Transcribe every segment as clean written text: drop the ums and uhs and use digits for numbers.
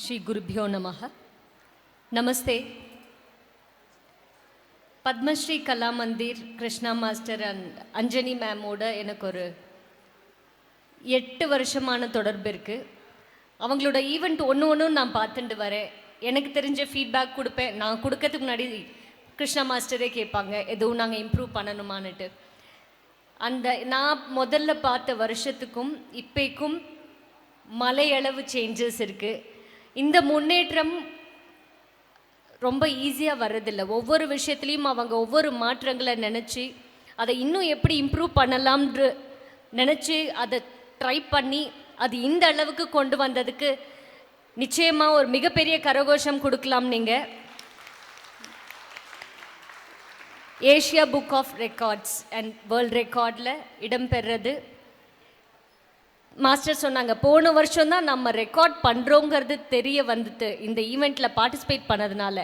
ஸ்ரீ குருபியோ நமஹ. நமஸ்தே. பத்மஸ்ரீ கலா Mandir Krishna master and Anjani மேமோட எனக்கு ஒரு 8 வருஷமான தொடர்பு இருக்குது. அவங்களோட ஈவெண்ட் ஒன்று நான் பார்த்துட்டு வரேன். எனக்கு தெரிஞ்ச ஃபீட்பேக் கொடுப்பேன். நான் கொடுக்கறதுக்கு முன்னாடி கிருஷ்ணா மாஸ்டரே கேட்பாங்க எதுவும் நாங்கள் இம்ப்ரூவ் பண்ணணுமான்னுட்டு. அந்த நான் முதல்ல பார்த்த வருஷத்துக்கும் இப்போக்கும் மலையளவு சேஞ்சஸ் இருக்குது. இந்த முன்னேற்றம் ரொம்ப ஈஸியாக வர்றதில்லை. ஒவ்வொரு விஷயத்துலேயும் அவங்க ஒவ்வொரு மாற்றங்களை நினச்சி அதை இன்னும் எப்படி இம்ப்ரூவ் பண்ணலாம்ன்று நினச்சி அதை ட்ரை பண்ணி அது இந்த அளவுக்கு கொண்டு வந்ததுக்கு நிச்சயமாக ஒரு மிகப்பெரிய கரகோஷம் கொடுக்கலாம். நீங்கள் Asia Book of Records and World ரெக்கார்டில் இடம்பெறது. மாஸ்டர் சொன்னாங்க போன வருஷம் தான் நம்ம ரெக்கார்ட் பண்ணுறோங்கிறது தெரிய வந்துட்டு இந்த ஈவெண்ட்டில் பார்ட்டிசிபேட் பண்ணதுனால.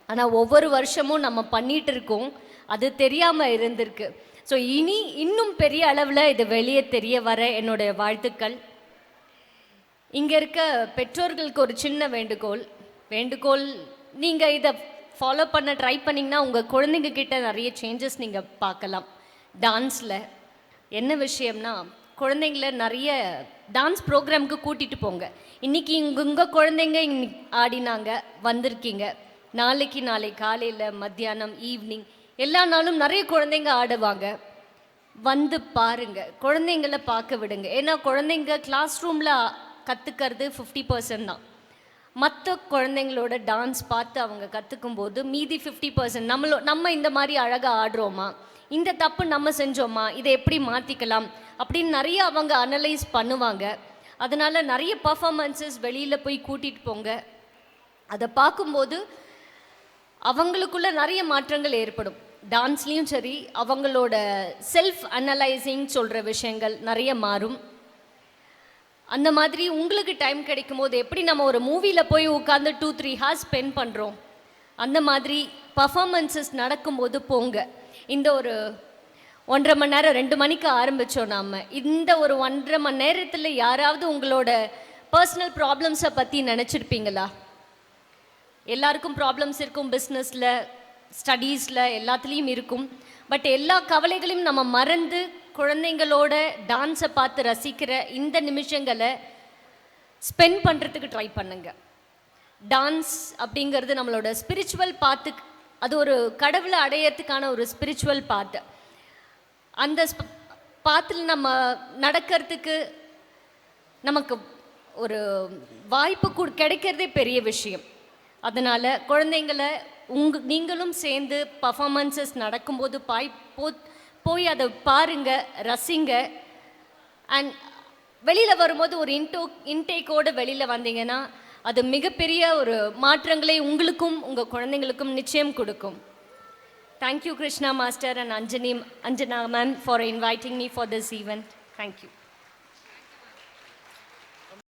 ஆனால் ஒவ்வொரு வருஷமும் நம்ம பண்ணிகிட்டு இருக்கோம், அது தெரியாமல் இருந்திருக்கு. ஸோ இன்னும் பெரிய அளவில் இது வெளியே தெரிய வர என்னுடைய வாழ்த்துக்கள். இங்கே இருக்க பெற்றோர்களுக்கு ஒரு சின்ன வேண்டுகோள் நீங்கள் இதை ஃபாலோ பண்ண ட்ரை பண்ணிங்கன்னா உங்கள் குழந்தைங்க கிட்ட நிறைய சேஞ்சஸ் நீங்கள் பார்க்கலாம். டான்ஸில் என்ன விஷயம்னா, குழந்தைங்கள நிறைய டான்ஸ் ப்ரோக்ராமுக்கு கூட்டிகிட்டு போங்க. இன்றைக்கி உங்கள் குழந்தைங்க இன்னைக்கு ஆடினாங்க, வந்திருக்கீங்க. நாளை காலையில், மத்தியானம், ஈவினிங் எல்லா நாளும் நிறைய குழந்தைங்க ஆடுவாங்க. வந்து பாருங்கள், குழந்தைங்கள பார்க்க விடுங்க. ஏன்னா குழந்தைங்க கிளாஸ் ரூமில் கற்றுக்கிறது 50% தான். மற்ற குழந்தைங்களோட டான்ஸ் பார்த்து அவங்க கற்றுக்கும் போது மீதி 50% நம்ம இந்த மாதிரி அழகாக ஆடுறோமா, இந்த தப்பு நம்ம செஞ்சோமா, இதை எப்படி மாற்றிக்கலாம் அப்படின்னு நிறைய அவங்க அனலைஸ் பண்ணுவாங்க. அதனால் நிறைய பர்ஃபார்மன்ஸஸ் வெளியில் போய் கூட்டிகிட்டு போங்க. அதை பார்க்கும்போது அவங்களுக்குள்ள நிறைய மாற்றங்கள் ஏற்படும். டான்ஸ்லேயும் சரி, அவங்களோட செல்ஃப் அனலைசிங் சொல்கிற விஷயங்கள் நிறைய மாறும். அந்த மாதிரி உங்களுக்கு டைம் கிடைக்கும் போது எப்படி நம்ம ஒரு மூவியில் போய் உட்காந்து 2-3 ஹார்ஸ் ஸ்பெண்ட் பண்ணுறோம், அந்த மாதிரி பர்ஃபார்மன்ஸஸ் நடக்கும்போது போங்க. இந்த ஒரு 1.5 மணி நேரம் 2 மணிக்கு ஆரம்பித்தோம். நாம் இந்த ஒரு 1.5 மணி நேரத்தில் யாராவது உங்களோட பர்சனல் ப்ராப்ளம்ஸை பற்றி நினச்சிருப்பீங்களா? எல்லாருக்கும் ப்ராப்ளம்ஸ் இருக்கும், பிஸ்னஸில், ஸ்டடீஸில், எல்லாத்துலேயும் இருக்கும். பட் எல்லா கவலைகளையும் நம்ம மறந்து குழந்தைங்களோட டான்ஸை பார்த்து ரசிக்கிற இந்த நிமிஷங்களை ஸ்பெண்ட் பண்ணுறதுக்கு ட்ரை பண்ணுங்க. டான்ஸ் அப்படிங்கிறது நம்மளோட ஸ்பிரிச்சுவல் பாத்து, அது ஒரு கடவுளை அடையிறதுக்கான ஒரு ஸ்பிரிச்சுவல் பாத்து. அந்த பாத்தில் நம்ம நடக்கிறதுக்கு நமக்கு ஒரு வாய்ப்பு கிடைக்கிறதே பெரிய விஷயம். அதனால் குழந்தைங்களை நீங்களும் சேர்ந்து பர்ஃபார்மன்ஸஸ் நடக்கும்போது போய் அதை பாருங்கள், ரசிங்க. அண்ட் வெளியில் வரும்போது ஒரு இன்டேக்கோடு வெளியில் வந்தீங்கன்னா அது மிகப்பெரிய ஒரு மாற்றங்களை உங்களுக்கும் உங்கள் குழந்தைங்களுக்கும் நிச்சயம் கொடுக்கும். Thank you Krishna Master and Anjana ma'am for inviting me for this event. Thank you.